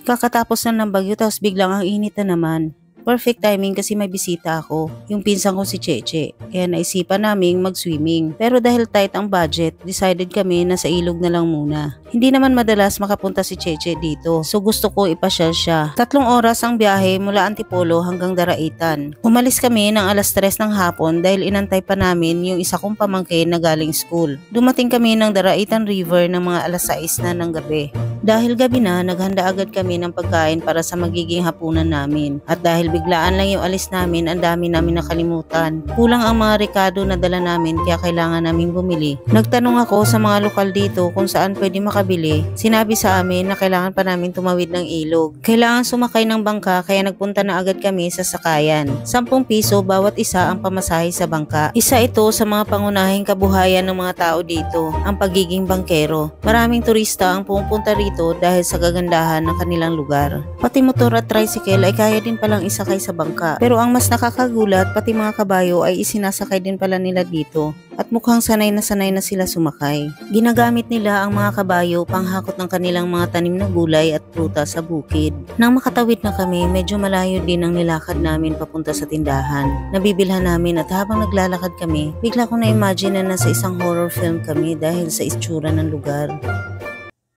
Kakatapos na ng bagyo tapos biglang ang init na naman. Perfect timing kasi may bisita ako, yung pinsan ko si Cheche, kaya naisipan naming mag-swimming. Pero dahil tight ang budget, decided kami na sa ilog na lang muna. Hindi naman madalas makapunta si Cheche dito, so gusto ko ipasyal siya. 3 oras ang biyahe mula Antipolo hanggang Daraitan. Umalis kami ng alas 3 ng hapon dahil inantay pa namin yung isa kong pamangkin na galing school. Dumating kami ng Daraitan River ng mga alas 6 na ng gabi. Dahil gabi na, naghanda agad kami ng pagkain para sa magiging hapunan namin. At dahil biglaan lang yung alis namin, ang dami namin nakalimutan. Kulang ang mga rekado na dala namin kaya kailangan namin bumili. Nagtanong ako sa mga lokal dito kung saan pwede makabili. Sinabi sa amin na kailangan pa namin tumawid ng ilog. Kailangan sumakay ng bangka kaya nagpunta na agad kami sa sakayan. 10 piso bawat isa ang pamasahe sa bangka. Isa ito sa mga pangunahing kabuhayan ng mga tao dito, ang pagiging bangkero. Maraming turista ang pumupunta rito dahil sa kagandahan ng kanilang lugar. Pati motor at tricycle ay kaya din palang isakay sa bangka. Pero ang mas nakakagulat, pati mga kabayo ay isinasakay din pala nila dito. At mukhang sanay na sila sumakay. Ginagamit nila ang mga kabayo panghakot ng kanilang mga tanim na gulay at prutas sa bukid. Nang makatawid na kami, medyo malayo din ang nilakad namin papunta sa tindahan. Nabibilhan namin at habang naglalakad kami, bigla ko na-imagine na nasa isang horror film kami dahil sa itsura ng lugar.